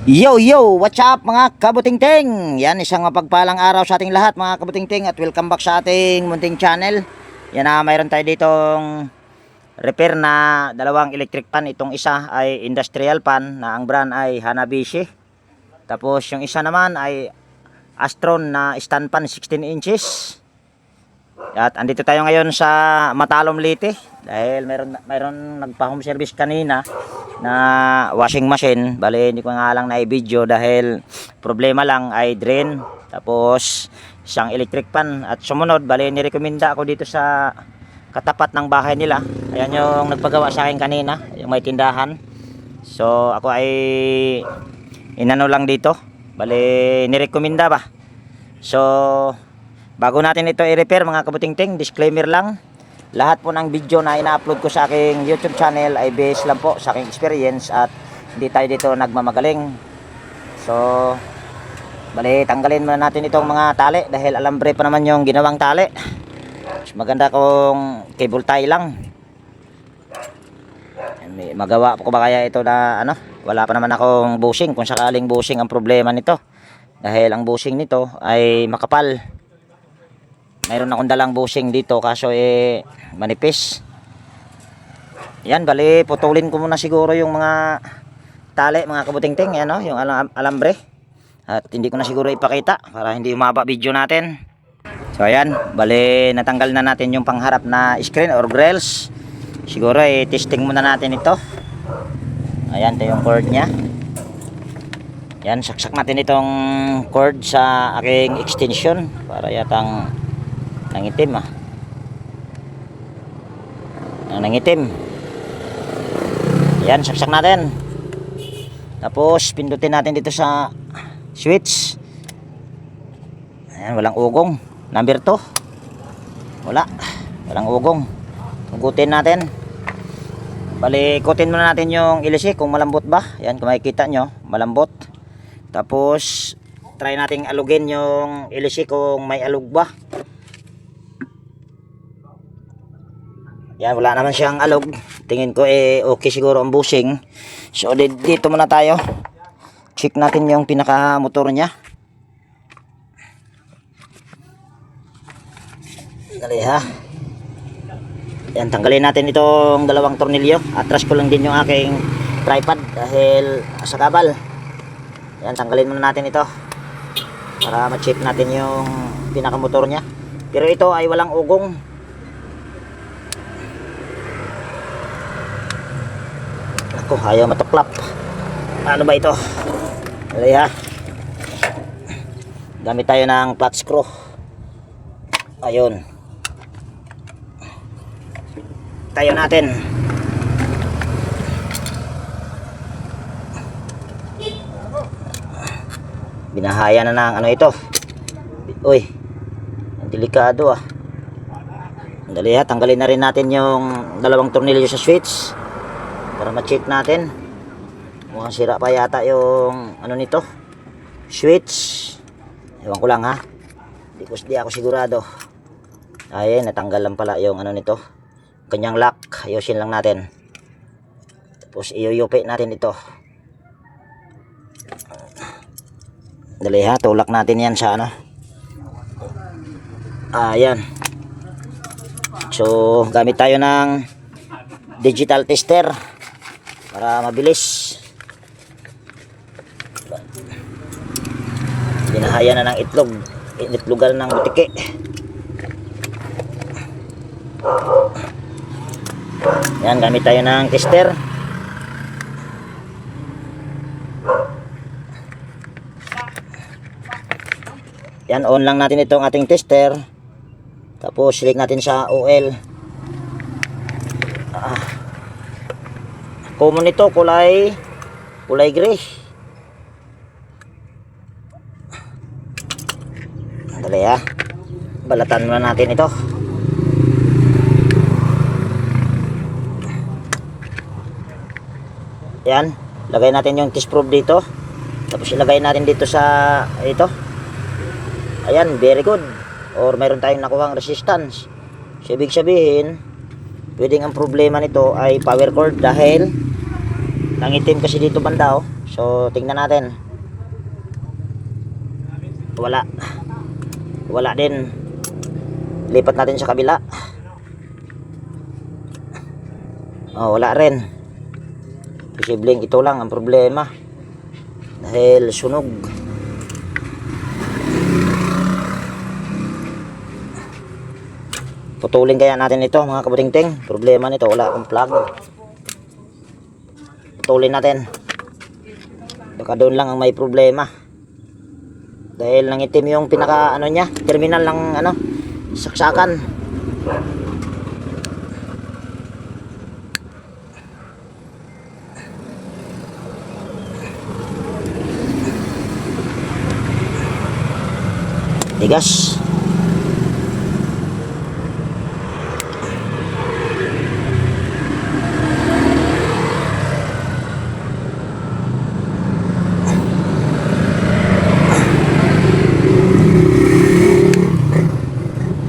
Yo yo, what's up mga kabutingting? Yan, isang mapagpalang araw sa ating lahat mga kabutingting at welcome back sa ating munting channel. Yan na, mayroon tayo ditong repair na dalawang electric pan. Itong isa ay industrial pan na ang brand ay Hanabishi. Tapos yung isa naman ay Astron na stand pan 16 inches. At andito tayo ngayon sa Matalom Leyte dahil mayroon nagpa-home service kanina na washing machine. Bale hindi ko nga lang na i-video dahil problema lang ay drain tapos isang electric pan at sumunod bale nirekomenda ako dito sa katapat ng bahay nila. Ayan yung nagpagawa sa akin kanina, yung may tindahan. So ako ay inano lang dito. Bale nirekomenda ba. So bago natin ito i-repair mga kabutingting, disclaimer lang. Lahat po ng video na ina-upload ko sa aking YouTube channel ay based lang po sa aking experience at hindi tayo dito nagmamagaling. So, bali tanggalin muna natin itong mga tali dahil alambre pa naman yung ginawang tali. Mas maganda kung cable tie lang. Magawa ko ba kaya ito na ano? Wala pa naman akong bushing kung sakaling bushing ang problema nito. Dahil ang bushing nito ay makapal. Mayroon akong dalang bushing dito kaso manipis. Yan, bali putulin ko muna siguro yung mga tali mga kabutingting, yan o, yung alambre. At hindi ko na siguro ipakita para hindi umaba video natin. So ayan, bali natanggal na natin yung pangharap na screen or grills. Siguro testing muna natin ito. Ayan, ito yung cord nya. Yan, saksak natin itong cord sa aking extension para yatang nangitim nangitim. Yan, saksak natin. Tapos pindutin natin dito sa switch. Ayan, walang ugong. Number 2. Walang ugong. Tugutin natin. Bali, ikutin muna natin yung ilisi kung malambot ba. Yan, kung makikita nyo, malambot. Tapos try nating alugin yung ilisi kung may alug ba. Yan, wala naman siyang alog. Tingin ko okay siguro ang bushing. So dito muna tayo. Check natin yung pinaka motor nya. Dali ha. Yan, tanggalin natin itong dalawang tornilyo. Atras ko lang din yung aking tripod dahil sa kabal. Yan, tanggalin muna natin ito para ma-check natin yung pinaka motor nya. Pero ito ay walang ugong. Ako, ayaw matuklap. Ano ba ito? Dali ha. Gamit tayo ng flat screw. Ayun. Tayo natin. Binahaya na ng ano ito. Uy, ang delikado ah. Dali ha, tanggalin na rin natin yung dalawang tornilyo sa switch para ma-check natin. Mukhang sira pa yata yung ano nito, switch. Ewan ko lang ha, di ako sigurado. Ayun, natanggal lang pala yung ano nito, kanyang lock. Ayusin lang natin. Tapos iyuyupi natin ito. Dali ha, tulak natin yan sa ano. Ayan. So gamit tayo ng digital tester para mabilis. Binahaya na ng itlogan ng butike. Yan, gamit tayo ng tester. Yan, on lang natin itong ating tester. Tapos select natin sa OL. Common ito, kulay gray. Dali ha, balatan muna natin ito. Yan, lagay natin yung test probe dito. Tapos ilagay natin dito sa ito. Ayan, very good. Or mayroon tayong nakuhang resistance. So ibig sabihin, pwedeng ang problema nito ay power cord dahil nangitim kasi dito banda oh. So tingnan natin. Wala din. Lipat natin sa kabila. Wala rin. Posibleng ito lang ang problema dahil sunog. Putulin kaya natin ito mga kabutingting. Problema nito, wala akong plug. Putulin natin. Baka doon lang ang may problema. Dahil nangitim yung pinaka niya, terminal ng saksakan. Tigas.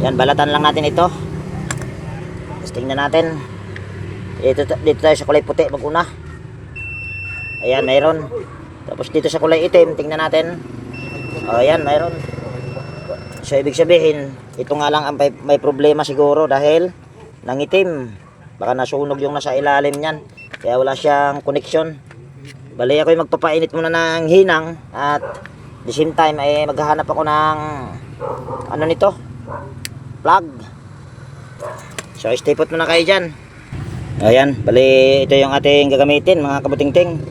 Yan, balatan lang natin ito. Tapos tingnan natin. Dito tayo sa kulay puti mag-una. Ayan, mayroon. Tapos dito sa kulay itim, tingnan natin. Ayan, mayroon. So ibig sabihin, ito nga lang ang may problema siguro dahil nangitim. Baka nasunog yung nasa ilalim niyan. Kaya wala siyang connection. Bali ako'y magpapainit muna ng hinang at the same time ay maghahanap ako ng nito, plug. So stay put muna kayo dyan. Ayan, bali ito yung ating gagamitin mga kabutingting.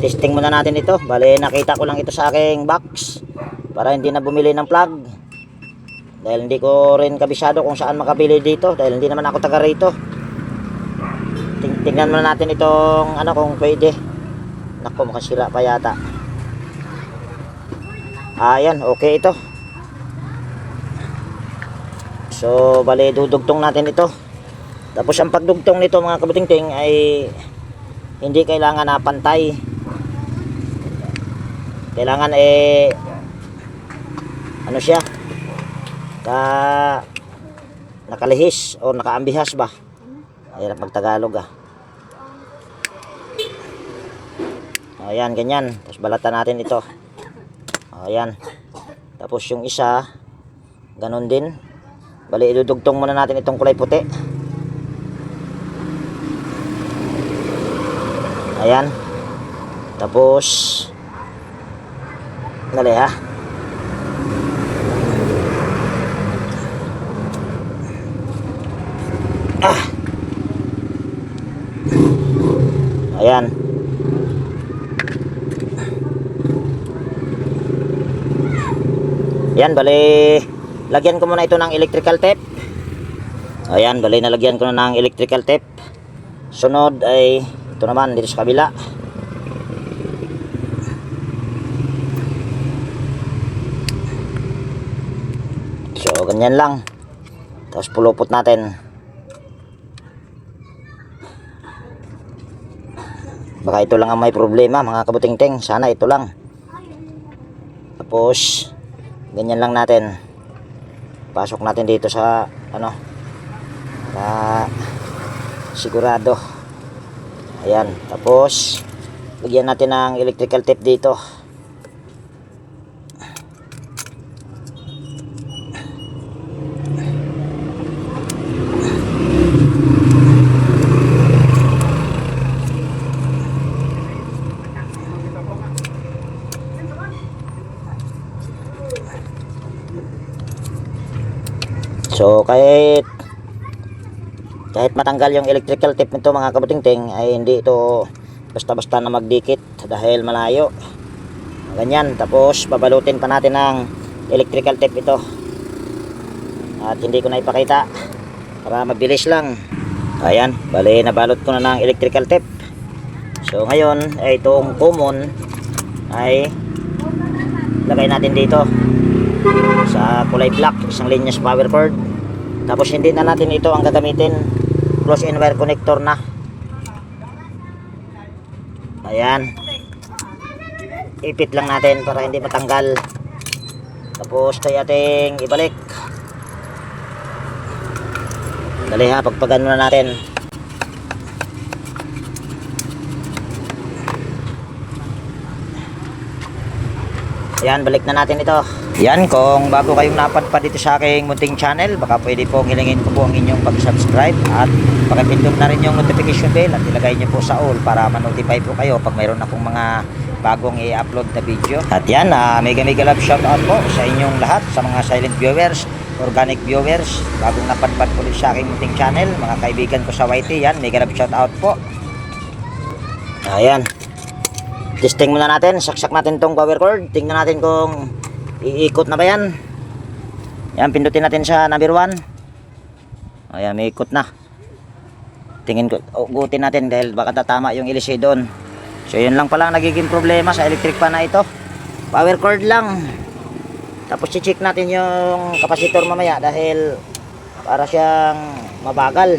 Testing muna natin ito. Bali nakita ko lang ito sa aking box para hindi na bumili ng plug. Dahil hindi ko rin kabisado kung saan makabili dito dahil hindi naman ako taga rito. Tingnan muna natin itong kung pwede. Naku, makasira pa yata. Ayan, okay ito. So bali dudugtong natin ito. Tapos ang pagdugtong nito mga kabutingting ay hindi kailangan na pantay. Kailangan siya nakalihis o nakaambihas ba. Ayan pag Tagalog Ayan, ganyan. Tapos balatan natin ito. Ayan. Tapos yung isa ganon din. Bali idudugtong muna natin itong kulay puti. Ayan. Tapos dali Ayan. Ayan, bali lagyan ko muna ito ng electrical tape. Ayan, bali nalagyan ko na ng electrical tape. Sunod ay ito naman dito sa kabila. So ganyan lang. Tapos pulupot natin. Baka ito lang ang may problema mga kabutingting. Sana ito lang. Tapos ganyan lang natin. Pasok natin dito sa sigurado. Ayan. Tapos lagyan natin ng electrical tape dito. So kahit matanggal yung electrical tape nito mga kabutingting ay hindi ito basta-basta na magdikit dahil malayo. Ganyan. Tapos babalutin pa natin ng electrical tape ito. At hindi ko na ipakita para mabilis lang. Ayan, bali nabalot ko na ng electrical tape. So ngayon ay itong common ay lagay natin dito sa kulay black, isang linyas power cord. Tapos hindi na natin ito ang gagamitin, close in wire connector na. Ayan, ipit lang natin para hindi matanggal. Tapos tayo ating ibalik. Dali pagpagan muna natin. Ayan, balik na natin ito. Yan, kung bago kayong napadpad dito sa aking munting channel, baka pwede pong hilingin ko po ang inyong pag-subscribe at pakipindot na rin yung notification bell at ilagay nyo po sa all para ma-notify po kayo pag mayroon akong mga bagong i-upload na video. At yan, mega love shoutout po sa inyong lahat, sa mga silent viewers, organic viewers, bagong napadpad po sa aking munting channel, mga kaibigan ko sa YT, yan, mega love shoutout po. Ayan. Testing muna natin, saksak natin tong power cord. Tingnan natin kung iikot na ba yan. Yan, pindutin natin sa number 1. Ayan, may ikot na. Tingin ko, ugutin natin dahil baka tatama yung LC doon. So yun lang pala nagiging problema sa electric fan na ito. Power cord lang. Tapos i-check natin yung kapasitor mamaya dahil para siyang mabagal.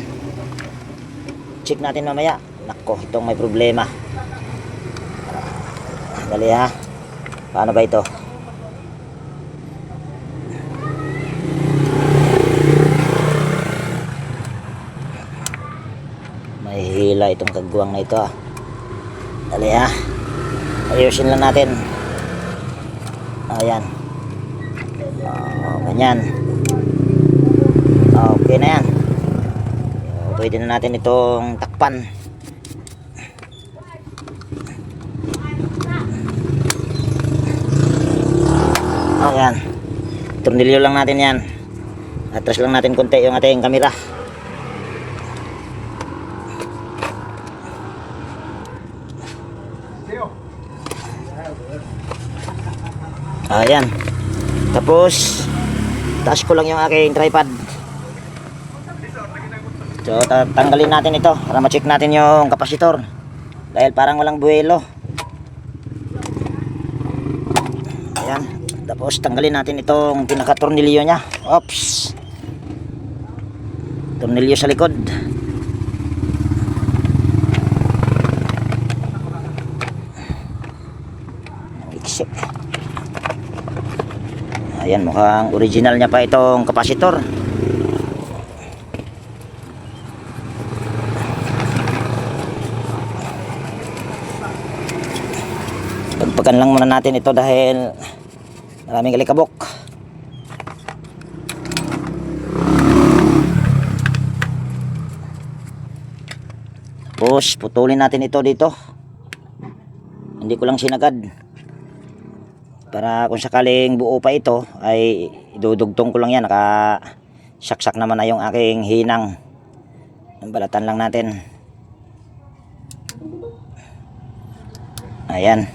Check natin mamaya. Nako, itong may problema. Dali ha. Paano ba ito? May hila itong kagwang na ito ha. Dali ha. Ayusin lang natin. Ayan. Ganyan. Okay na yan. Pwede na natin itong takpan. Ayan. Tornilyo lang natin yan. Atras lang natin konti yung ating kamera. Ayan. Tapos taas ko lang yung aking tripod. So tanggalin natin ito para ma-check natin yung kapasitor. Dahil parang walang buwelo. Ayan. Tapos tanggalin natin itong pinaka-tornilyo nya. Oops. Tornilyo sa likod. Iksik. Ayan, mukhang original nya pa itong kapasitor. Pagpakan lang muna natin ito dahil maraming alikabok. Tapos putulin natin ito dito. Hindi ko lang sinagad. Para kung sakaling buo pa ito ay idudugtong ko lang yan. Nakasaksak naman na yung aking hinang. Balatan lang natin. Ayan.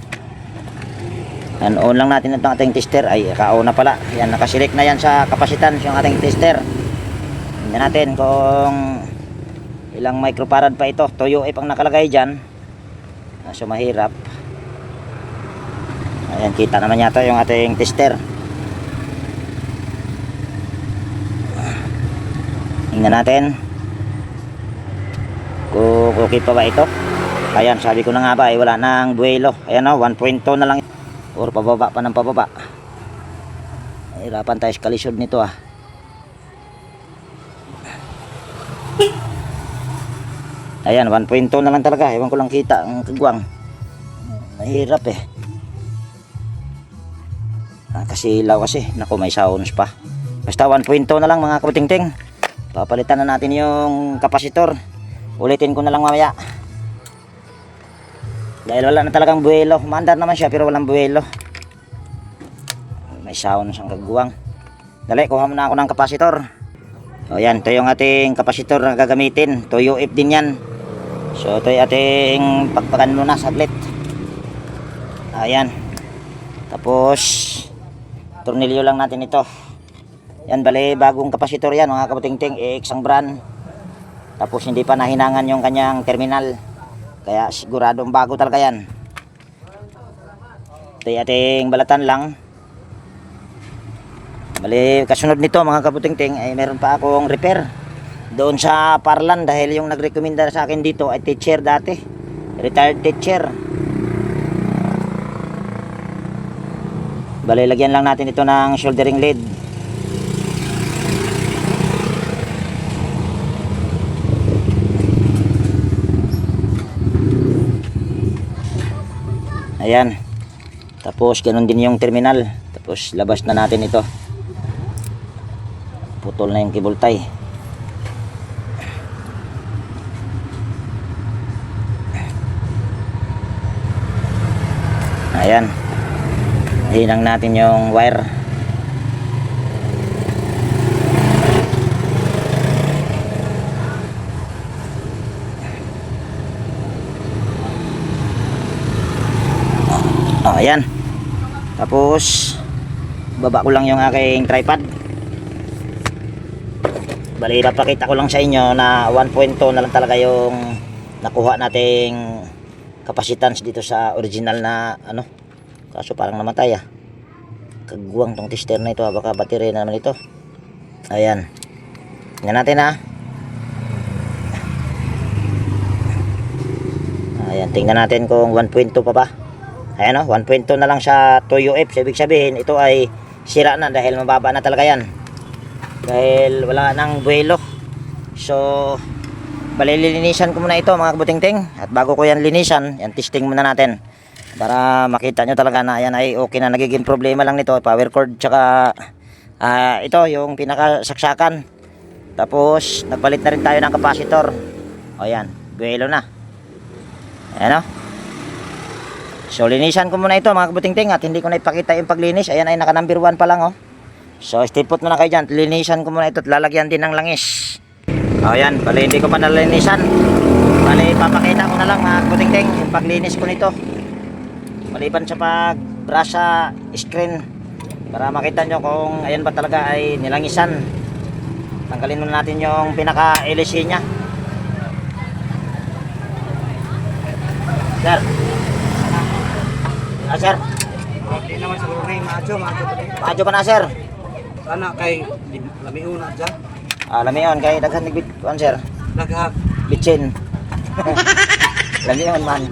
On lang natin itong ating tester. Ay, ka-on na pala. Yan, nakasilik na yan sa kapasitance yung ating tester. Tingnan natin kung ilang microfarad pa ito. Tuyo ang nakalagay dyan. So mahirap. Ayan, kita naman yata yung ating tester. Tingnan natin kung okay pa ba ito. Ayan, sabi ko na nga ba ay wala nang buwelo. Ayan o, 1.2 na lang. Or pababa pa ng pababa. Hirapan tayo sa kalisod nito ah. Ayan, 1.2 na lang talaga. Ewan ko lang kita ang kagwang. Mahirap eh. Kasi ilaw kasi. Naku, may sounds pa. Basta 1.2 na lang mga kabutingting. Papalitan na natin yung kapasitor. Ulitin ko na lang mamaya. Dahil wala na talagang buwelo. Maandar naman siya pero walang buwelo. May sound siyang kagwang. Dali, kuha muna ako ng kapasitor. O yan, ito yung ating kapasitor na gagamitin. Tuyo if din yan. So ito yung ating pagpakan muna saglit. Ayan. Tapos tornilyo lang natin ito. Yan, bali bagong kapasitor yan mga kabutingting. Isang brand. Tapos hindi pa nahinangan yung kanyang terminal. Kaya siguradong bago talaga yan. Ito yung ating balatan lang. Bali kasunod nito mga kabutingting ay meron pa akong repair doon sa Parlan dahil yung nagrekomenda sa akin dito ay teacher dati. Retired teacher. Bali lagyan lang natin ito ng soldering lead. Ayan. Tapos ganun din yung terminal. Tapos labas na natin ito. Putol na yung cable tie. Ayan. Hinang natin yung wire. Ayan. Tapos baba ko lang yung aking tripod. Bali, papakita ko lang sa inyo na 1.2 na lang talaga yung nakuha nating capacitance dito sa original na ano. Kaso parang namatay ah. Kagwang tong tester na ito, baka battery na naman ito. Ayan. Tingnan natin ha. Ayan, tingnan natin kung 1.2 pa ba. Ayan o, 1.2 na lang sa 2UF. So, ibig sabihin, ito ay sira na dahil mababa na talaga yan. Dahil wala nang buwelo. So, bali lilinisan ko muna ito mga kabutingting. At bago ko yan linisan, yan testing muna natin. Para makita nyo talaga na yan ay okay na. Nagiging problema lang nito, power cord. Tsaka ito yung pinakasaksakan. Tapos, nagpalit na rin tayo ng capacitor. O yan, buwelo na. Ayan o. So linisan ko muna ito mga kabutingting at hindi ko na ipakita yung paglinis. Ayan ay naka number 1 pa lang oh. So stay put muna kayo dyan. Linisan ko muna ito at lalagyan din ng langis. Ayan, bali hindi ko pa nalinisan. Bali papakita ko na lang mga kabutingting yung paglinis ko nito. Maliban sa pag-brush sa screen para makita nyo kung ayan ba talaga ay nilangisan. Tanggalin muna natin yung pinaka-LC nya. Sir. Sir. Hindi naman siguro na yung macho pa din. Maadyo pa na sir. Kana kay lamiun na dyan. Lamion kay daghan nagbit kuan sir. Naghak. Bitchin. Lamion man.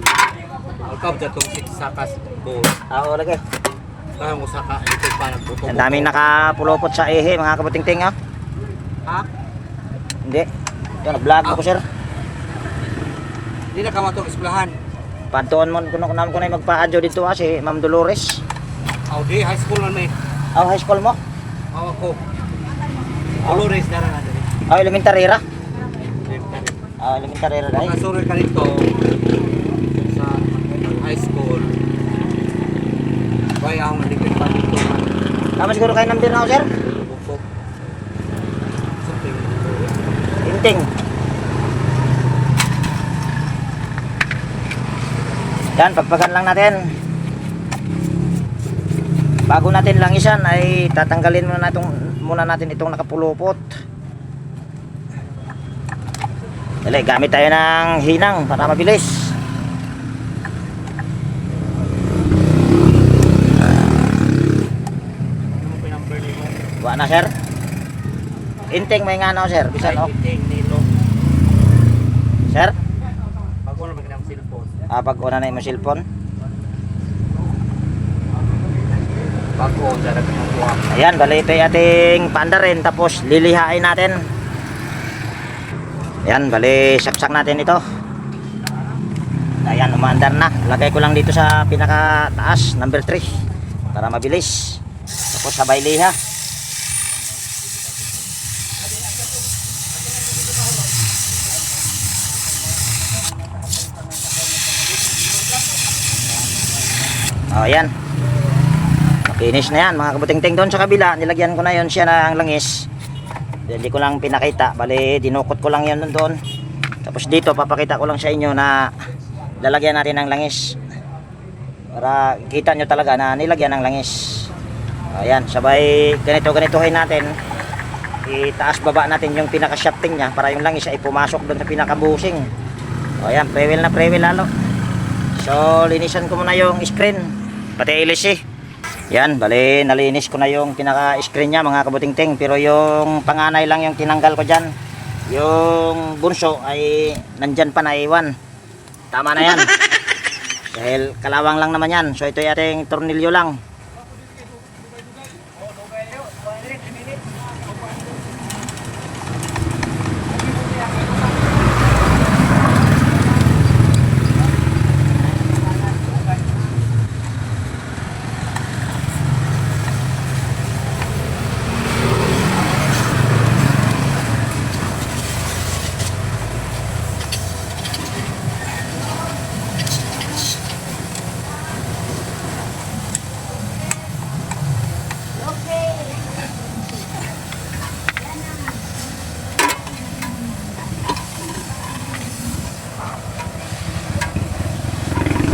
Alkab dyan itong 6 sakas buo. Oo lagi. Kaya mo saka ito pa nagbuto. Ang daming nakapulupot sa ehe mga kabutingting ha. Ha? Hindi. Ito nag-vlog ako sir. Hindi na ka matong esplahan. Pantuan mo kuno ko na magpaadyo dito si Ma'am Dolores. Di high school man may. High school mo? Ako. Colores na rin natin. Elementary ra. Elementary ra dai. Pagkasuril ka nito sa high school. Kaya ako maligpit pa dito. Tama siguro kayo number na sir? Bukok. Something. Inting. Yan, pagpagan lang natin. Bago natin langisan ay tatanggalin muna natin itong nakapulupot. Dali, gamit tayo ng hinang para mabilis. Wa na sir. Inting may ngano sir, bisan oh. Sir? Bago na magandang cellphone. Pag una na yung cellphone. Bago dyan natin ang buwak. Ayan, bali ito yung ating paanda rin. Tapos lilihain natin. Ayan, bali saksak natin ito. Ayan, umaandar na. Lagay ko lang dito sa pinakataas, number 3. Para mabilis. Tapos sabay liha. Ayan. Finish na yan mga kabutingting. Doon sa kabila nilagyan ko na yon siya na ang langis. Hindi ko lang pinakita, bali dinukot ko lang yan doon. Tapos dito papakita ko lang sa inyo na lalagyan natin ng langis para kita nyo talaga na nilagyan ng langis. Ayan, sabay ganituhin natin. Itaas baba natin yung pinaka shafting nya para yung langis ay pumasok doon sa pinaka bushing. Ayan, prewell na prewell lalo. So linisan ko muna yung screen pati LC. Yan, bali nalinis ko na yung pinaka screen nya mga kabutingting, pero yung panganay lang yung tinanggal ko dyan. Yung bunso ay nandyan pa na iwan. Tama na yan. Dahil kalawang lang naman yan. So ito yung ating tornilyo lang.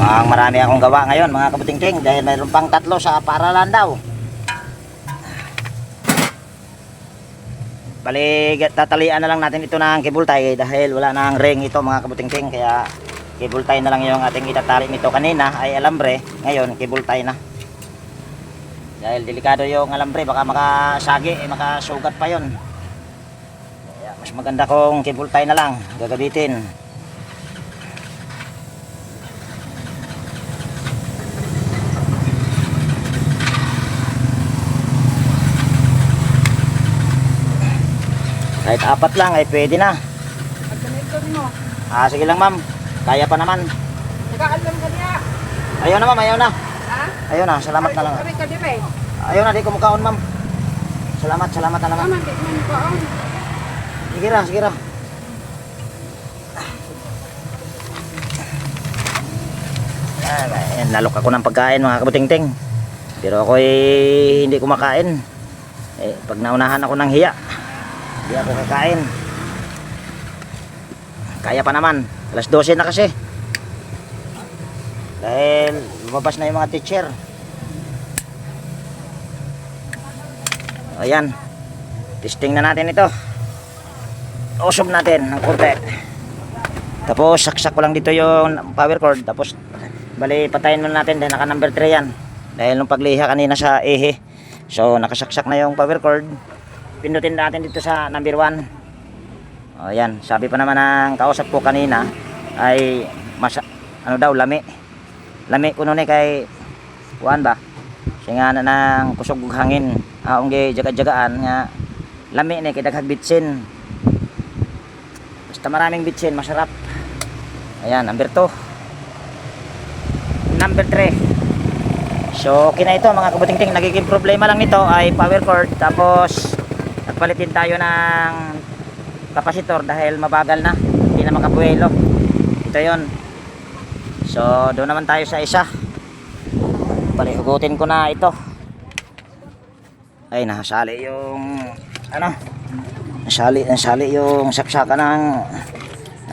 Ang marami akong gawa ngayon mga kabutingting dahil mayroon pang 3 sa paralan daw. Bali, tatalian na lang natin ito ng cable tie dahil wala nang ring ito mga kabutingting, kaya cable tie na lang yung ating itatali nito. Kanina ay alambre, ngayon cable tie na. Dahil delikado yung alambre, baka makasagi, makasugat pa yon. Kaya mas maganda kung cable tie na lang gagamitin. Kahit 4 lang ay pwede na. Pagkaniton mo. Sige lang ma'am, kaya pa naman. Nag-aalam ka niya. Ayaw na ma'am, ayaw na. Ha? Ayaw na, salamat na lang. Kari ka di ba? Ayaw na, di ko mukhaon ma'am. Salamat na naman. Tama, di mo kaon. Sige ra, sige ra. Lalok ako ng pagkain mga kabutingting. Pero ako hindi kumakain. Pag naunahan ako ng hiya, hindi ako kakain. Kaya pa naman, alas 12 na kasi. Dahil lumabas na yung mga teacher. Ayan, testing na natin ito. Usog natin ng konti. Tapos saksak ko lang dito yung power cord. Tapos bali patayin muna natin dahil naka number 3 yan. Dahil nung pagliha kanina sa ehe, so nakasaksak na yung power cord. Pindutin natin dito sa number 1. Ayan, sabi pa naman ng kausap ko kanina ay ano daw, lami kuno ni kay kuan ba, singa na ng kusog hangin, ungge jaga-jagaan nga lami ni kay daghang bitsin. Basta maraming bitsin masarap. Ayan, number 2, number 3. So okay na ito mga kabutingting. Nagiging problema lang nito ay power cord. Tapos nagpalitin tayo ng kapasitor dahil mabagal na, hindi na makabuelo. Ito yon. So doon naman tayo sa isa. Bali, hugutin ko na ito. Ay, nasali yung ano, nasali yung saksaka ng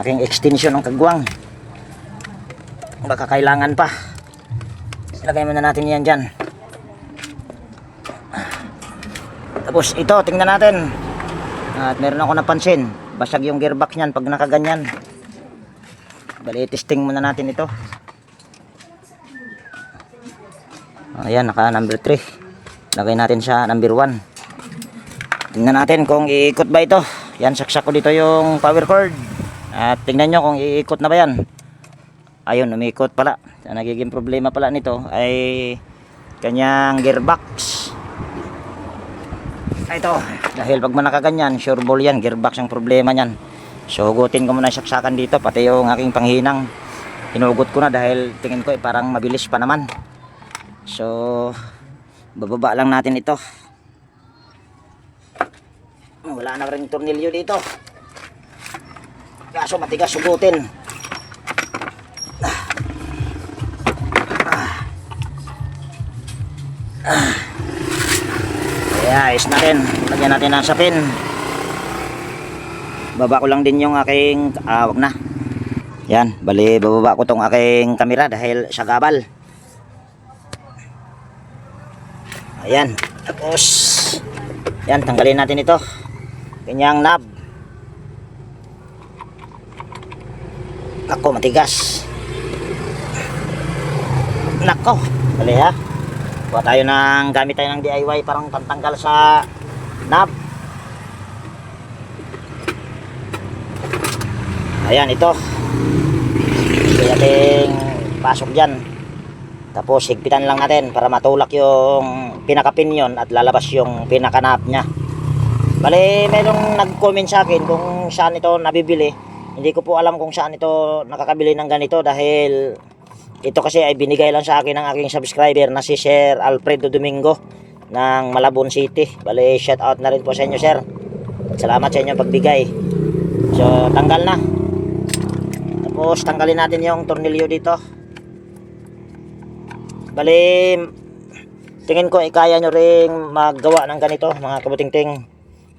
aking extension ng kagwang. Baka kailangan pa. Ilagay muna natin yan dyan. Tapos ito, tingnan natin. At meron ako napansin, basag yung gearbox niyan pag nakaganyan. Bali, testing muna natin ito. Ayan, naka number 3. Lagay natin sa number 1. Tingnan natin kung iikot ba ito. Yan, saksak ko dito yung power cord. At tingnan nyo kung iikot na ba yan. Ayun, umikot pala. Ang nagiging problema pala nito ay kanyang gearbox. Ito, dahil pag manakaganyan, sure ball yan, gearbox ang problema niyan. So hugutin ko muna saksakan dito, pati yung aking panghinang hinugot ko na dahil tingin ko parang mabilis pa naman. So bababa lang natin ito. Wala na rin tornilyo dito, kaso matigas hugutin. Kaya ayos natin, lagyan natin ng sapin. Baba ko lang din yung aking wag na. Yan, bali bababa ko tong aking kamera dahil sa gabal. Ayan, tapos yan, tanggalin natin ito, kanyang knob. Nako, matigas. Nako, bali ha. Kuha tayo ng, gamit tayo ng DIY parang pantanggal sa knob. Ayan, ito hindi natin pasok dyan. Tapos higpitan lang natin para matulak yung pinaka-pinion at lalabas yung pinaka-knob nya. Bali, mayroong nag-comment sa akin kung saan ito nabibili. Hindi ko po alam kung saan ito nakakabili ng ganito dahil ito kasi ay binigay lang sa akin ng aking subscriber na si Sir Alfredo Domingo ng Malabon City. Bali, shout out na rin po sa inyo, sir. At salamat sa inyo pagbigay. So tanggal na. Tapos tanggalin natin yung tornilyo dito. Bali, tingin ko kaya nyo ring maggawa ng ganito mga kabutingting.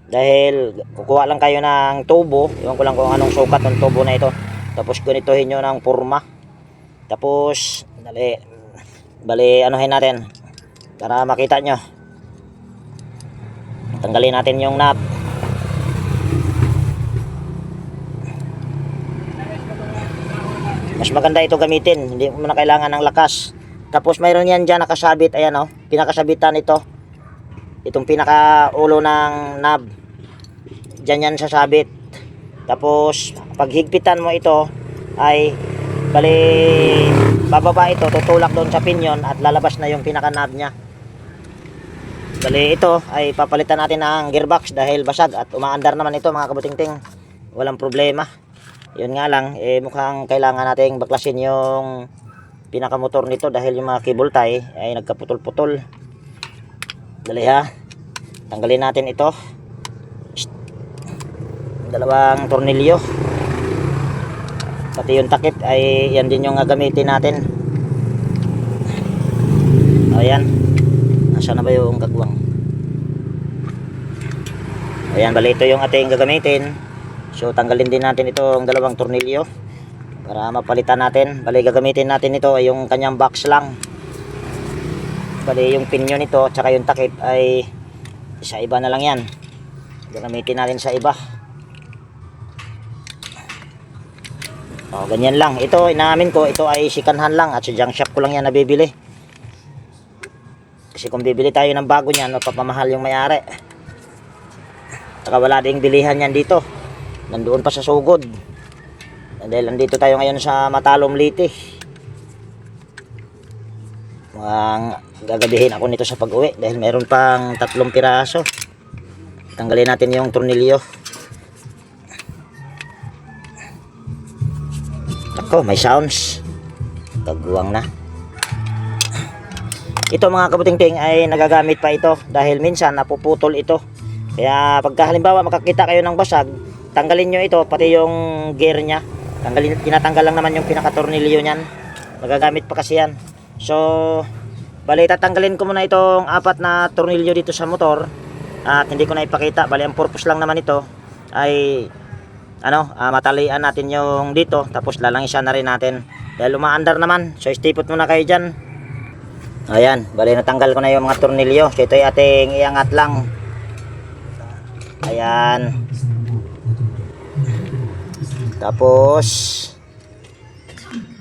Dahil kukuha lang kayo ng tubo. Iwan ko lang kung anong sukat ng tubo na ito. Tapos ganitohin nyo ng forma. Tapos bali anuhin natin para makita nyo. Tanggalin natin yung knob. Mas maganda ito gamitin, hindi mo na kailangan ng lakas. Tapos mayroon yan dyan nakasabit, ayan o, pinakasabitan ito. Itong pinaka ulo ng knob, dyan yan sasabit. Tapos pag higpitan mo ito ay bali bababa ito, tutulak doon sa pinyon at lalabas na yung pinaka knob nya. Bali ito ay papalitan natin ng gearbox dahil basag at umaandar naman ito mga kabutingting, walang problema. Yun nga lang, mukhang kailangan nating baklasin yung pinakamotor nito dahil yung mga cable tie ay nagkaputol-putol. Dali ha, tanggalin natin ito, dalawang tornilyo, pati yung takip ay yan din yung gagamitin natin. Ayan, nasaan na ba yung kagwang? Ayan, bali ito yung ating gagamitin. So tanggalin din natin itong dalawang tornilyo para mapalitan natin. Bali gagamitin natin ito ay yung kanyang box lang. Bali yung pinyo nito at saka yung takip ay sa iba na lang yan. Gagamitin natin sa iba. O, ganyan lang. Ito inaamin ko, ito ay sikanhan lang at sa junk shop ko lang yan nabibili. Kasi kung bibili tayo ng bago niyan, mapapamahal yung may-ari. Saka wala ding bilihan yan dito. Nandoon pa sa sugod. Dahil nandito tayo ngayon sa Matalom Liti. Gagabihin ako nito sa pag-uwi dahil meron pang 3 piraso. Tanggalin natin yung tornilyo. Ako, may sounds. Kagwang na. Ito mga kabutingting ay nagagamit pa ito dahil minsan napuputol ito. Kaya pagka halimbawa makakita kayo ng basag, tanggalin nyo ito pati yung gear nya. Tinatanggal lang naman yung pinakatornilyo nyan. Magagamit pa kasi yan. So bali tatanggalin ko muna itong 4 na tornilyo dito sa motor. At hindi ko na ipakita. Bali ang purpose lang naman ito ay matalian natin yung dito. Tapos lalangisan na rin natin dahil umaandar naman. So stipot muna kayo dyan. Ayan, bali natanggal ko na yung mga tornilyo. So ito ay ating iangat lang. Ayan. Tapos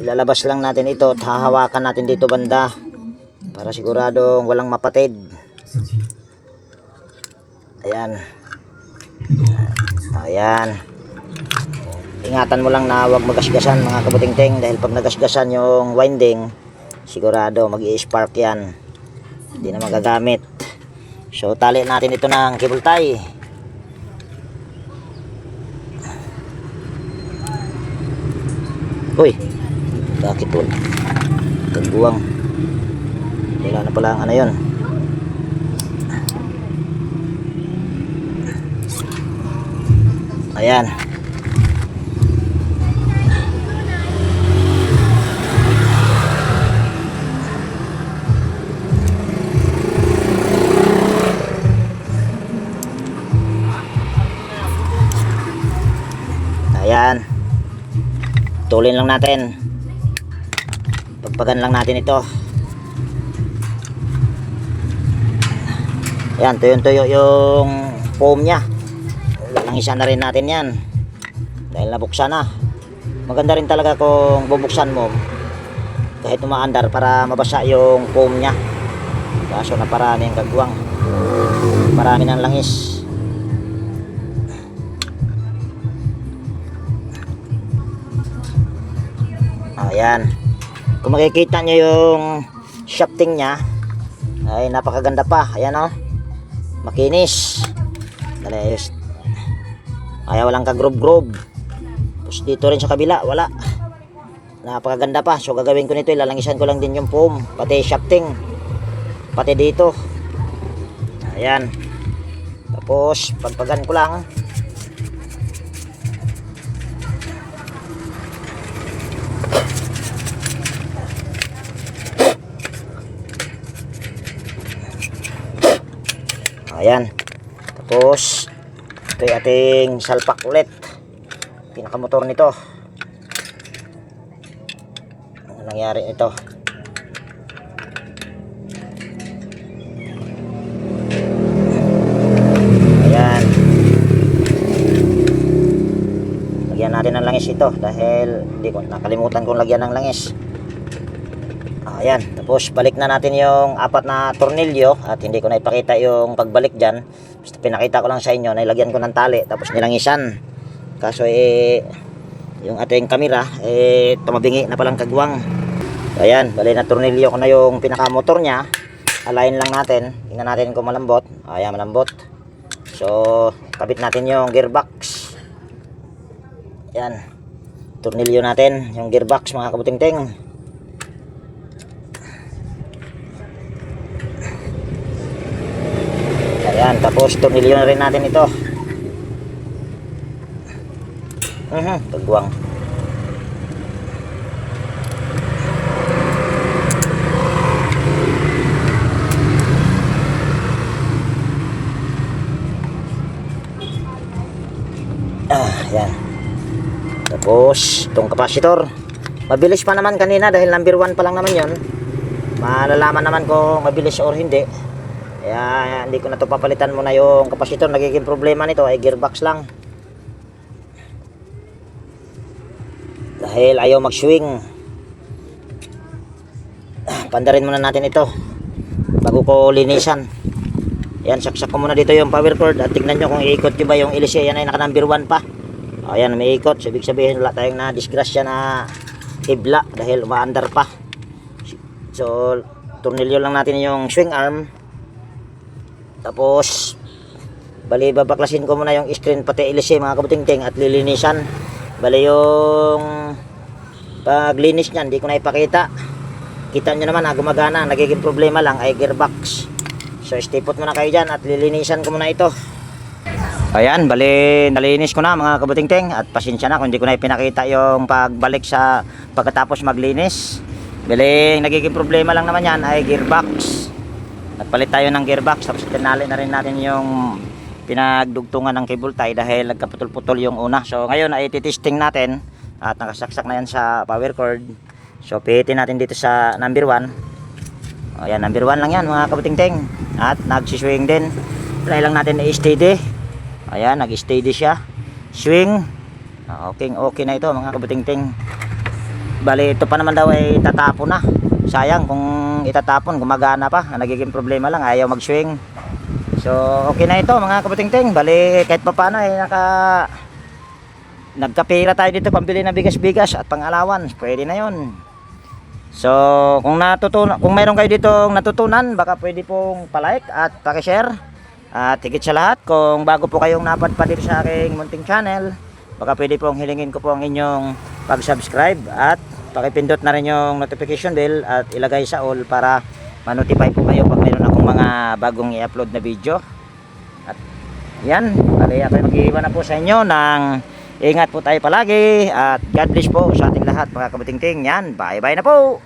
ilalabas lang natin ito at hahawakan natin dito banda para siguradong walang mapatid. Ayan. Ayan. Ingatan mo lang na huwag magasgasan mga kabutingting dahil pag nagasgasan yung winding, sigurado mag-i-spark yan. Hindi na magagamit. So tali natin ito ng cable tie. Uy, bakit po? Kagbuwang. Wala na pala ang ano yun. Ayan. Ayan. Tulin lang natin. Pagpagan lang natin ito. Ayan, tuyo-tuyo yung foam nya. Langisan na rin natin yan dahil nabuksan na. Maganda rin talaga kung bubuksan mo kahit umaandar para mabasa yung foam nya. Kaso na parami ang kagwang, marami ng langis. Ayan, kung makikita nyo yung shafting nya ay napakaganda pa. Ayan o, makinis. Dali, ayos. Ayaw walang kagrob-grob. Tapos dito rin sa kabila, wala. Napakaganda pa. So gagawin ko nito, ilalangisan ko lang din yung foam, pati shafting, pati dito. Ayan. Tapos pagpagan ko lang. Ayan. Tapos ito yung ating salpak ulit, pinakamotor nito. nangyari ito. Ayan. Lagyan natin ng langis ito dahil hindi ko nakalimutan kong lagyan ng langis. Ayan, tapos balik na natin yung 4 na tornilyo at hindi ko na ipakita yung pagbalik dyan. Basta pinakita ko lang sa inyo, nilagyan ko ng tali tapos nilangisan. Kaso yung ating kamera tumabingi na palang kagwang. Ayan, bali na tornilyo ko na yung pinaka-motor niya. Align lang natin, tingnan natin kung malambot. Ayan, malambot. So, kabit natin yung gearbox. Ayan, tornilyo natin yung gearbox mga kabuting-ting. Ayan, tapos tornilyo na rin natin ito. Kagwang. Ayan. Tapos, itong kapasitor. Mabilis pa naman kanina dahil number 1 pa lang naman yon. Malalaman naman kung mabilis or hindi. Kaya hindi ko na to papalitan muna yung kapasitor. Nagiging problema nito ay gearbox lang. Dahil ayaw mag-swing. Pandarin muna natin ito bago ko linisan. Ayan, saksak ko muna dito yung power cord at tignan nyo kung iikot nyo ba yung LC. Ayan ay naka number 1 pa. Ayan, may ikot. So, ibig sabihin wala tayong na disgrasya na hibla dahil umaandar pa. So, tornilyo lang natin yung swing arm. Tapos bali babaklasin ko muna yung screen pati LC mga kabuting-ting at lilinisan. Bali yung paglinis niyan hindi ko na ipakita. Kita nyo naman gumagana. Nagiging problema lang ay gearbox. So stipot muna kayo dyan at lilinisan ko muna ito. Ayan, bali nalinis ko na mga kabuting-ting at pasensya na kung hindi ko na ipinakita yung pagbalik sa pagkatapos maglinis. Bali nagiging problema lang naman yan ay gearbox. Nagpalit tayo ng gearbox tapos tinali na rin natin yung pinagdugtungan ng cable tie dahil nagkaputol-putol yung una. So ngayon ay titesting natin at nakasaksak na yan sa power cord. So pihitin natin dito sa number 1. Ayan, number 1 lang yan mga kabuting-ting. At nagsiswing din. Try lang natin i-steady. Ayan, nag-steady siya. Swing. Okay na ito mga kabuting-ting. Bali ito pa naman daw ay tatapon na. Sayang kung itatapon, gumagana pa. Nagiging problema lang, ayaw mag-swing. So, okay na ito mga kabuting-ting. Bali, kahit pa paano nagkapira tayo dito pambili ng bigas-bigas at pang-allowance. Pwede na yon. So, kung mayroon kayo ditong natutunan, baka pwede pong palike at pakishare. At higit sa lahat, kung bago po kayong napadpad dito sa aking munting channel, baka pwede pong hilingin ko po ang inyong pag-subscribe at pakipindot na rin yung notification bell at ilagay sa all para ma-notify po kayo pag mayroon akong mga bagong i-upload na video. At yan, bali ako mag-iiwan na po sa inyo ng ingat po tayo palagi at God bless po sa ating lahat mga kabuting-ting. Yan, bye bye na po.